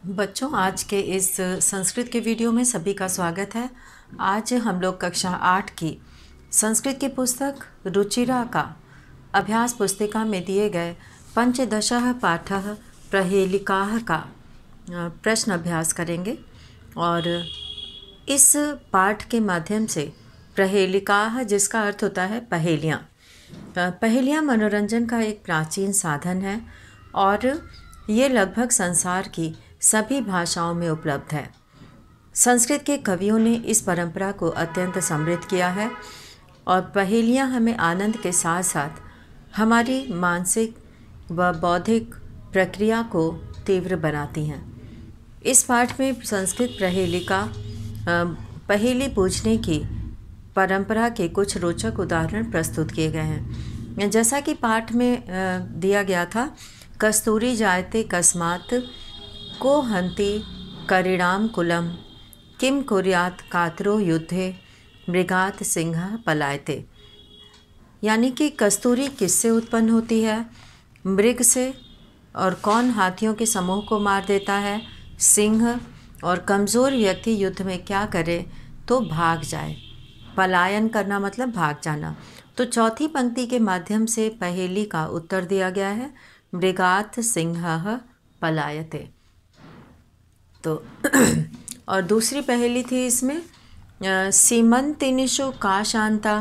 बच्चों, आज के इस संस्कृत के वीडियो में सभी का स्वागत है। आज हम लोग कक्षा 8 की संस्कृत की पुस्तक रुचिरा का अभ्यास पुस्तिका में दिए गए पंचदशः पाठः प्रहेलिकाः का प्रश्न अभ्यास करेंगे। और इस पाठ के माध्यम से प्रहेलिकाः, जिसका अर्थ होता है पहेलियाँ। पहेलियाँ मनोरंजन का एक प्राचीन साधन है और ये लगभग संसार की सभी भाषाओं में उपलब्ध है। संस्कृत के कवियों ने इस परंपरा को अत्यंत समृद्ध किया है और पहेलियाँ हमें आनंद के साथ साथ हमारी मानसिक व बौद्धिक प्रक्रिया को तीव्र बनाती हैं। इस पाठ में संस्कृत प्रहेलिका पहेली पूछने की परंपरा के कुछ रोचक उदाहरण प्रस्तुत किए गए हैं। जैसा कि पाठ में दिया गया था, कस्तूरी जायते कस्मात् को हंति करिणाम कुलम किम कुर्यात कातरो युद्धे मृगात सिंह पलायते। यानी कि कस्तूरी किससे उत्पन्न होती है? मृग से। और कौन हाथियों के समूह को मार देता है? सिंह। और कमज़ोर व्यक्ति युद्ध में क्या करे? तो भाग जाए। पलायन करना मतलब भाग जाना। तो चौथी पंक्ति के माध्यम से पहेली का उत्तर दिया गया है, मृगात सिंह पलायते। तो और दूसरी पहेली थी इसमें, सीमंतिनिषु का शांता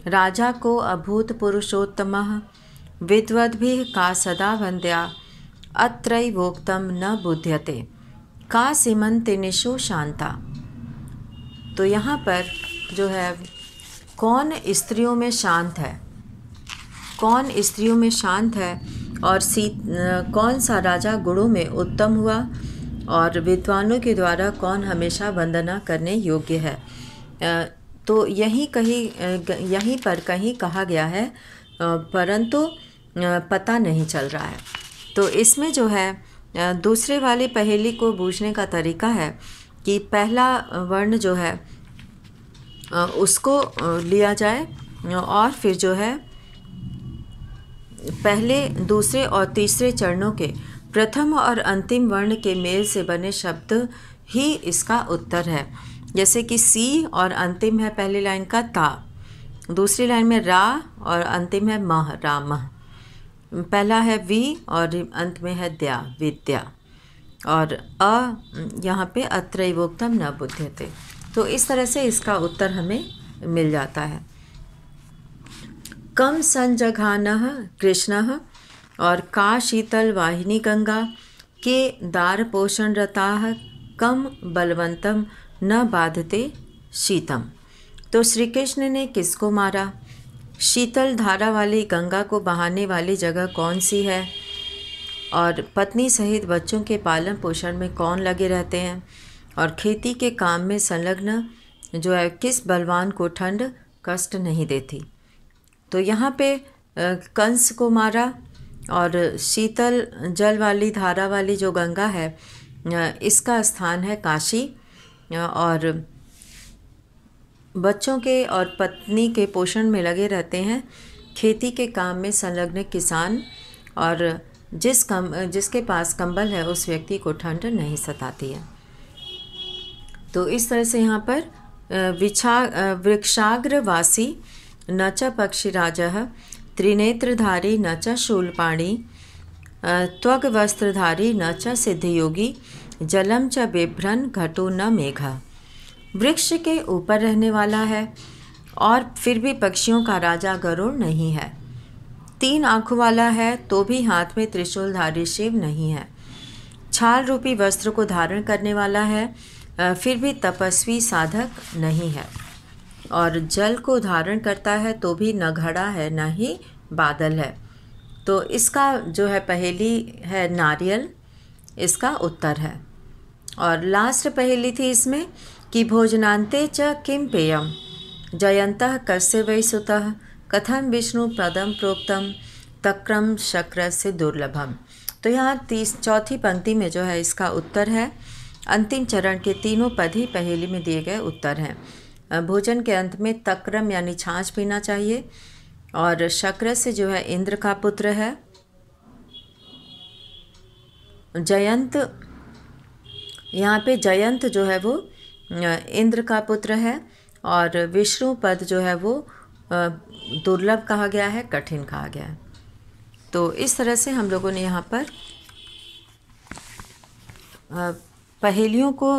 राजा को अभूत पुरुषोत्तमः विद्वद्भिः का सदा वन्द्या अत्रैवोक्तम न बुध्यते। का सीमंतिनिषु शांता। तो यहाँ पर जो है, कौन स्त्रियों में शांत है, कौन स्त्रियों में शांत है और कौन सा राजा गुणों में उत्तम हुआ और विद्वानों के द्वारा कौन हमेशा वंदना करने योग्य है। तो यहीं पर कहीं कहा गया है, परंतु पता नहीं चल रहा है। तो इसमें जो है दूसरे वाली पहेली को बूझने का तरीका है कि पहला वर्ण जो है उसको लिया जाए और फिर जो है पहले, दूसरे और तीसरे चरणों के प्रथम और अंतिम वर्ण के मेल से बने शब्द ही इसका उत्तर है। जैसे कि सी और अंतिम है पहली लाइन का ता, दूसरी लाइन में रा और अंतिम है मह, रामः। पहला है वी और अंत में है द्या, विद्या। और यहाँ पे अत्रैवोक्तम न बुध्यते। तो इस तरह से इसका उत्तर हमें मिल जाता है। कम संजघानः कृष्णः और का शीतल वाहिनी गंगा के दार पोषण रताः कम बलवंतम न बाधते शीतम। तो श्री कृष्ण ने किसको मारा? शीतल धारा वाली गंगा को बहाने वाली जगह कौन सी है? और पत्नी सहित बच्चों के पालन पोषण में कौन लगे रहते हैं? और खेती के काम में संलग्न जो है, किस बलवान को ठंड कष्ट नहीं देती? तो यहाँ पे कंस को मारा और शीतल जल वाली धारा वाली जो गंगा है, इसका स्थान है काशी। और बच्चों के और पत्नी के पोषण में लगे रहते हैं खेती के काम में संलग्न किसान, और जिसके पास कंबल है उस व्यक्ति को ठंड नहीं सताती है। तो इस तरह से यहाँ पर वृक्षाग्रवासी न च पक्षीराजः त्रिनेत्रधारी न च शूलपाणी त्वग्वस्त्रधारी न च सिद्धयोगी जलम च बिभ्रन घटो न मेघा। वृक्ष के ऊपर रहने वाला है और फिर भी पक्षियों का राजा गरुड़ नहीं है। 3 आँखों वाला है तो भी हाथ में त्रिशूलधारी शिव नहीं है। छाल रूपी वस्त्र को धारण करने वाला है, फिर भी तपस्वी साधक नहीं है। और जल को धारण करता है तो भी न घड़ा है न ही बादल है। तो इसका जो है पहेली है नारियल, इसका उत्तर है। और लास्ट पहेली थी इसमें कि भोजनान्ते च किम पेयम जयंतः कस्य वै सुतः कथम विष्णु पदम प्रोक्तम तक्रम शक्र से दुर्लभम। तो यहाँ चौथी पंक्ति में जो है इसका उत्तर है। अंतिम चरण के तीनों पद ही पहेली में दिए गए उत्तर हैं। भोजन के अंत में तक्रम यानी छाछ पीना चाहिए, और शक्र से जो है इंद्र का पुत्र है। जयंत यहाँ पे जयंत जो है वो इंद्र का पुत्र है और विष्णुपद जो है वो दुर्लभ कहा गया है, कठिन कहा गया है। तो इस तरह से हम लोगों ने यहाँ पर पहेलियों को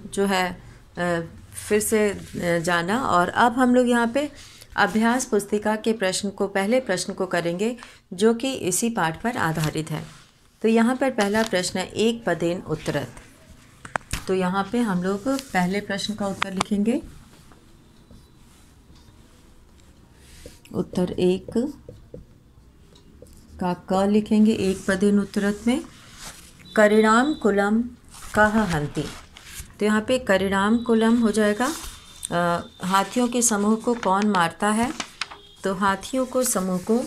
जो है फिर से जाना। और अब हम लोग यहाँ पे अभ्यास पुस्तिका के प्रश्न को, पहले प्रश्न को करेंगे जो कि इसी पाठ पर आधारित है। तो यहाँ पर पहला प्रश्न है एक पदेन उत्तरत। तो यहाँ पे हम लोग पहले प्रश्न का उत्तर लिखेंगे। उत्तर एक का क लिखेंगे एक पदेन उत्तरत में। करिणाम कुलम कह हंति। तो यहाँ पे करिणाम कुलम हो जाएगा हाथियों के समूह को कौन मारता है। तो हाथियों को समूह को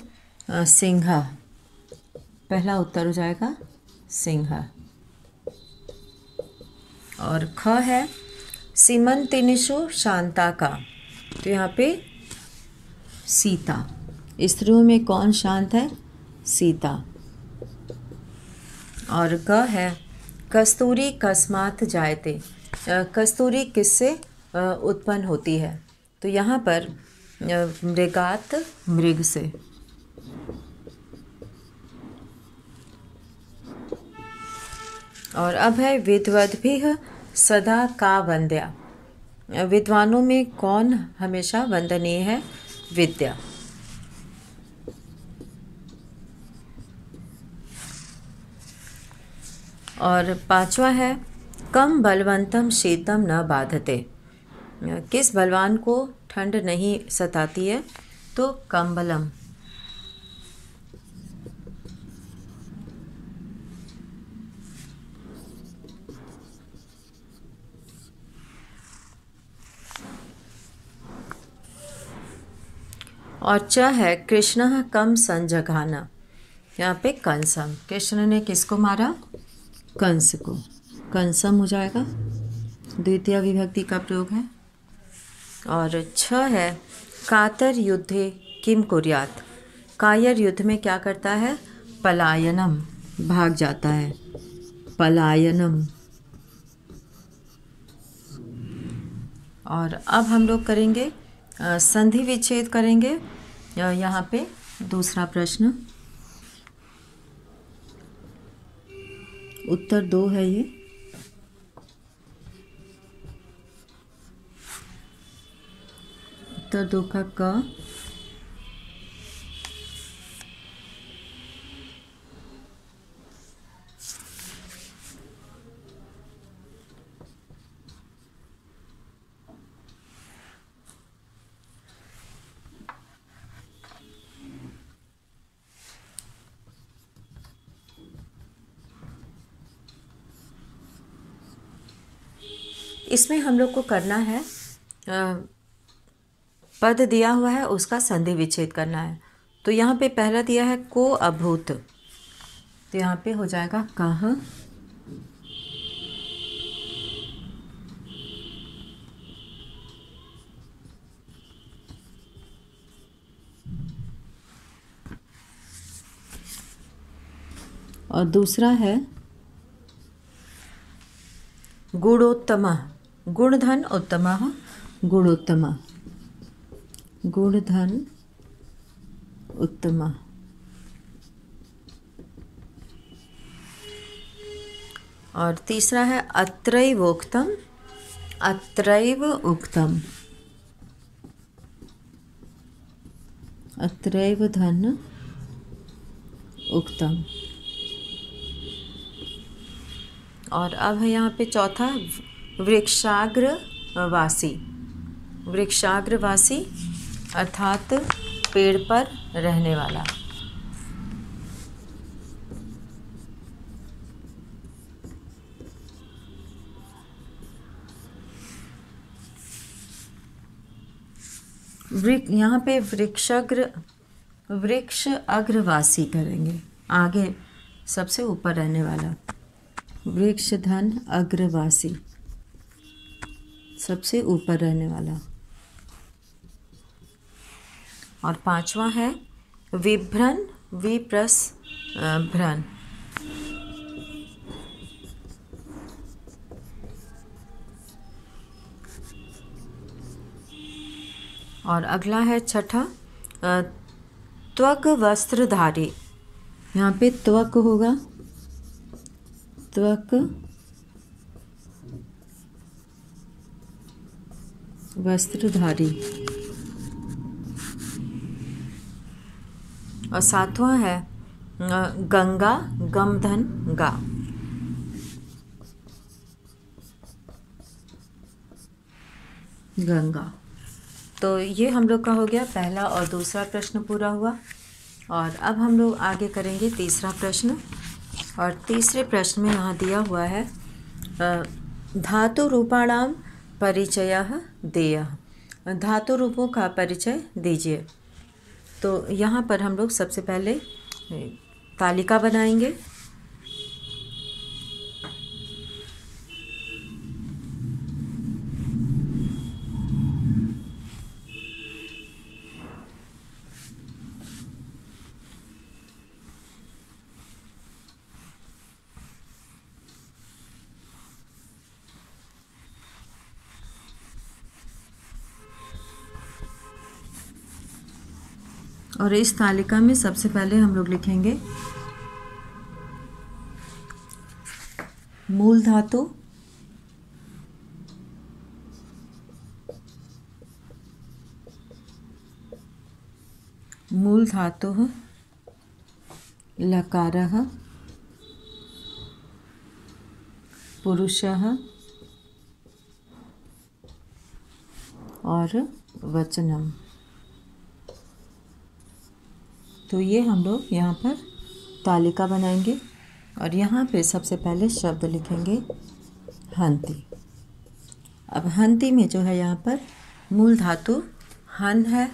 सिंह। पहला उत्तर हो जाएगा सिंह। और ख है सीमंतिनिषु शांता का। तो यहाँ पे सीता। स्त्रियों में कौन शांत है, सीता। और ग है कस्तूरी कस्मात जायते। कस्तूरी किससे उत्पन्न होती है। तो यहाँ पर मृगात, मृग से। और अब है विद्वद्भिः सदा का वंद्या। विद्वानों में कौन हमेशा वंदनीय है, विद्या। और पांचवा है कम बलवंतम शीतम न बाधते। किस बलवान को ठंड नहीं सताती है। तो कम्बलम। और च है कृष्ण कम संजघाना। यहाँ पे कंसम। कृष्ण ने किसको मारा, कंस को। कंसम हो जाएगा, द्वितीय विभक्ति का प्रयोग है। और छ है कातर युद्धे किम कुर्यात। कायर युद्ध में क्या करता है, पलायनम, भाग जाता है, पलायनम। और अब हम लोग करेंगे संधि विच्छेद करेंगे। यहाँ पे दूसरा प्रश्न, उत्तर 2 है ये। उत्तर 2 का क। इसमें हम लोग को करना है पद दिया हुआ है उसका संधि विच्छेद करना है। तो यहाँ पे पहला दिया है को अभूत। तो यहाँ पे हो जाएगा कह। और दूसरा है गुणोत्तम। गुणधन उत्तम, गुणोत्तम, गुणधन उत्तम। और तीसरा है अत्रैवोक्तम, अत्रैव उक्तम, अत्रैव धन उक्तम। और अब है यहाँ पे चौथा वृक्षाग्रवासी। वृक्षाग्रवासी अर्थात पेड़ पर रहने वाला। यहाँ पे वृक्ष अग्रवासी करेंगे, आगे सबसे ऊपर रहने वाला। वृक्ष धन अग्रवासी, सबसे ऊपर रहने वाला। और पांचवा है विभ्रन विप्रस भ्रन। और अगला है छठा त्वक वस्त्रधारी। यहाँ पे त्वक होगा, त्वक वस्त्रधारी। और सातवां है गंगा गमधन गा। गंगा। तो ये हम लोग का हो गया पहला और दूसरा प्रश्न पूरा हुआ। और अब हम लोग आगे करेंगे तीसरा प्रश्न। और तीसरे प्रश्न में यहाँ दिया हुआ है धातु रूपाणाम परिचयः देयः। धातु रूपों का परिचय दीजिए। तो यहाँ पर हम लोग सबसे पहले तालिका बनाएंगे। और इस तालिका में सबसे पहले हम लोग लिखेंगे मूल धातु, मूल धातुः लकारः पुरुषः और वचनम। तो ये हम लोग यहाँ पर तालिका बनाएंगे। और यहाँ पे सबसे पहले शब्द लिखेंगे हंति। अब हंति में जो है यहाँ पर मूल धातु हन है।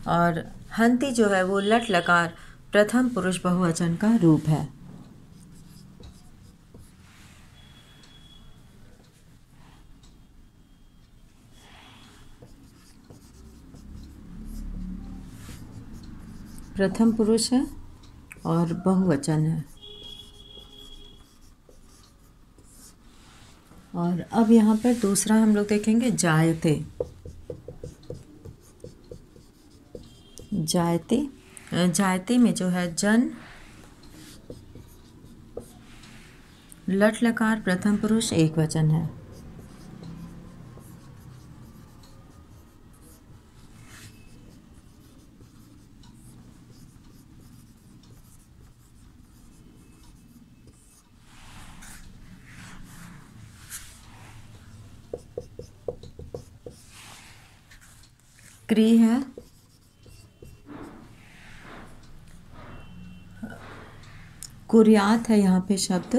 और हंति जो है वो लट लकार प्रथम पुरुष बहुवचन का रूप है। प्रथम पुरुष है और बहुवचन है। और अब यहाँ पर दूसरा हम लोग देखेंगे जायते। जायते, जायते में जो है जन लट लकार प्रथम पुरुष एक वचन है। क्री है कुर्यात है यहाँ पे शब्द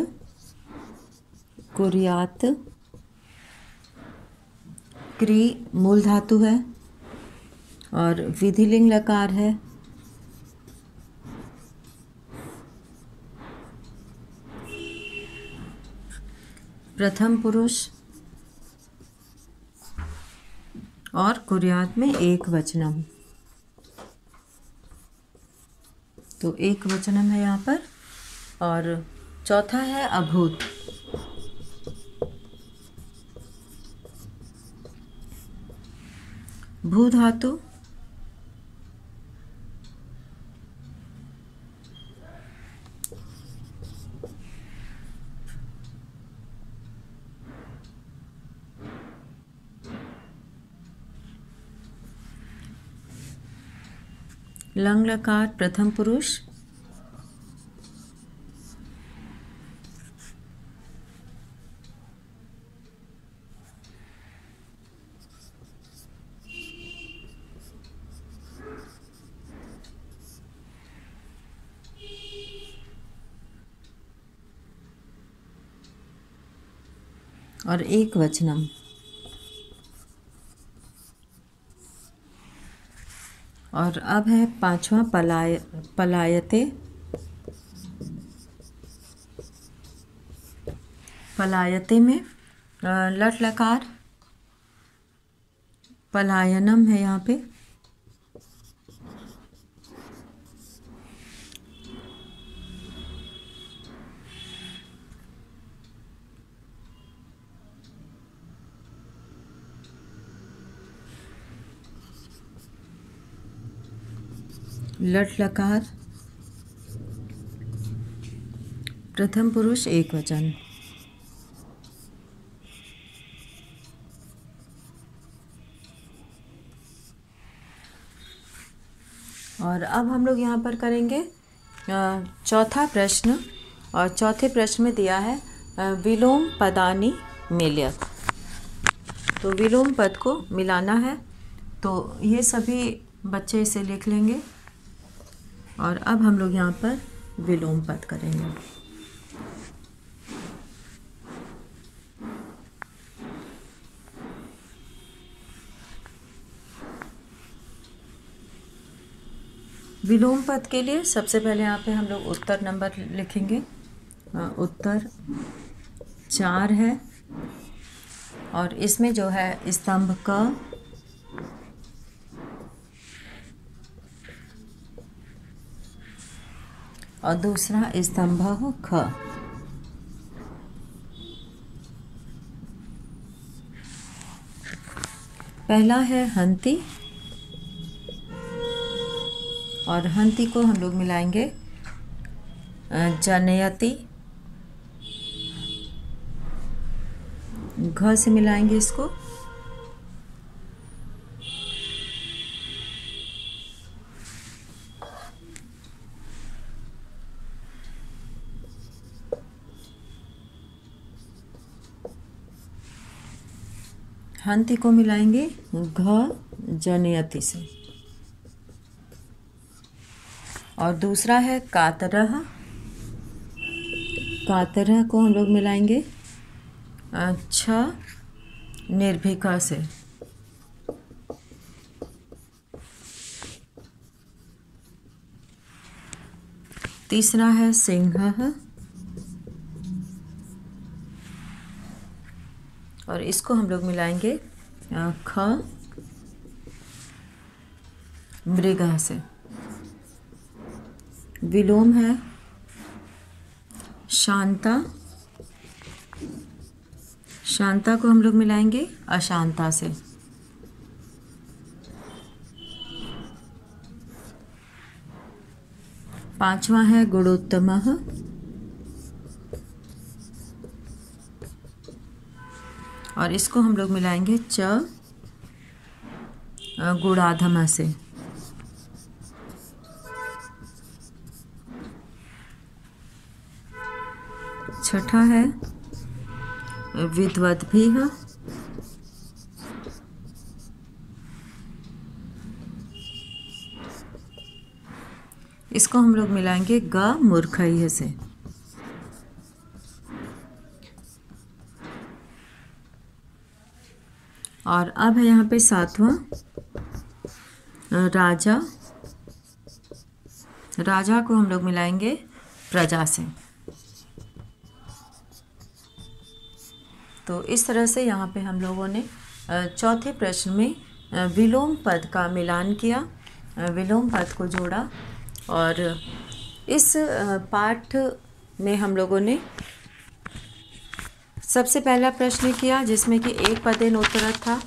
कुर्यात। क्री मूल धातु है और विधिलिंग लकार है। प्रथम पुरुष और कुर्यात में एक वचनम। तो एक वचनम है यहाँ पर। और चौथा है अभूत। भू धातु लंग लकार प्रथम पुरुष और एक वचनम। और अब है पांचवा पलायते। पलायते में लट लकार पलायनम है यहाँ पे। लट लकार प्रथम पुरुष एकवचन। और अब हम लोग यहाँ पर करेंगे चौथा प्रश्न। और चौथे प्रश्न में दिया है विलोम पदानि मिलयत। तो विलोम पद को मिलाना है, तो ये सभी बच्चे इसे लिख लेंगे। और अब हम लोग यहाँ पर विलोम पद करेंगे। विलोम पद के लिए सबसे पहले यहाँ पे हम लोग उत्तर नंबर लिखेंगे। उत्तर 4 है और इसमें जो है स्तंभ क और दूसरा स्तंभ ख। पहला है हंती और हंती को हम लोग मिलाएंगे जनयति। घ से मिलाएंगे इसको हंती को मिलाएंगे घ जनयति से। और दूसरा है कातरह। कातरह को हम लोग मिलाएंगे छ निर्भीका से। तीसरा है सिंह और इसको हम लोग मिलाएंगे ख मृगा से। विलोम है शांता। शांता को हम लोग मिलाएंगे अशांता से। पांचवा है गुणोत्तमः और इसको हम लोग मिलाएंगे च गुणाधम से। छठा है विद्वत भी है। इसको हम लोग मिलाएंगे ग मूर्खय से। और अब है यहाँ पे सातवां राजा। राजा को हम लोग मिलाएंगे प्रजा से। तो इस तरह से यहाँ पे हम लोगों ने चौथे प्रश्न में विलोम पद का मिलान किया, विलोम पद को जोड़ा। और इस पाठ में हम लोगों ने सबसे पहला प्रश्न किया जिसमें कि एक पदेन उत्तरत था।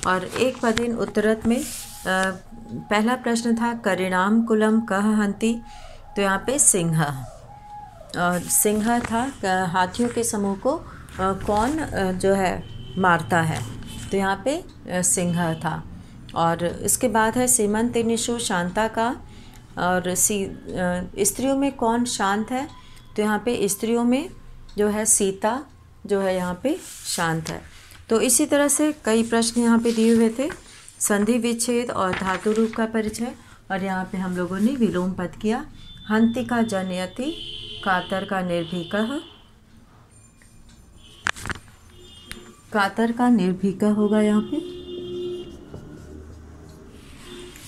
और एक पदेन उत्तरत में पहला प्रश्न था करिणाम कुलम कह हंति। तो यहाँ पे सिंह और सिंह था, हाथियों के समूह को कौन जो है मारता है। तो यहाँ पे सिंह था। और इसके बाद है सीमंत निशु शांता का। और स्त्रियों में कौन शांत है। तो यहाँ पे स्त्रियों में जो है सीता जो है यहाँ पे शांत है। तो इसी तरह से कई प्रश्न यहाँ पे दिए हुए थे। संधि विच्छेद और धातु रूप का परिचय। और यहाँ पे हम लोगों ने विलोम पद किया। हंति का जनयति, कातर का निर्भीकः। कातर का निर्भीका होगा यहाँ पे।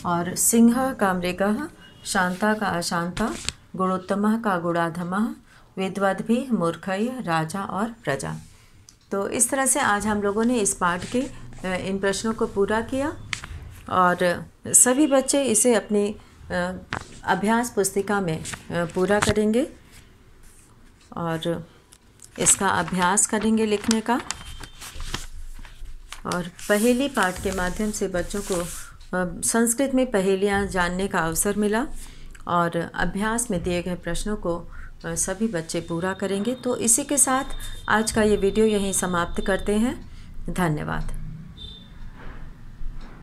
और सिंह का मृगः, शांता का अशांता, गुणोत्तमः का गुणाधमः, विद्वद् भी मूर्खय, राजा और प्रजा। तो इस तरह से आज हम लोगों ने इस पाठ के इन प्रश्नों को पूरा किया। और सभी बच्चे इसे अपनी अभ्यास पुस्तिका में पूरा करेंगे और इसका अभ्यास करेंगे लिखने का। और पहेली पाठ के माध्यम से बच्चों को संस्कृत में पहेलियाँ जानने का अवसर मिला और अभ्यास में दिए गए प्रश्नों को सभी बच्चे पूरा करेंगे। तो इसी के साथ आज का ये वीडियो यहीं समाप्त करते हैं। धन्यवाद।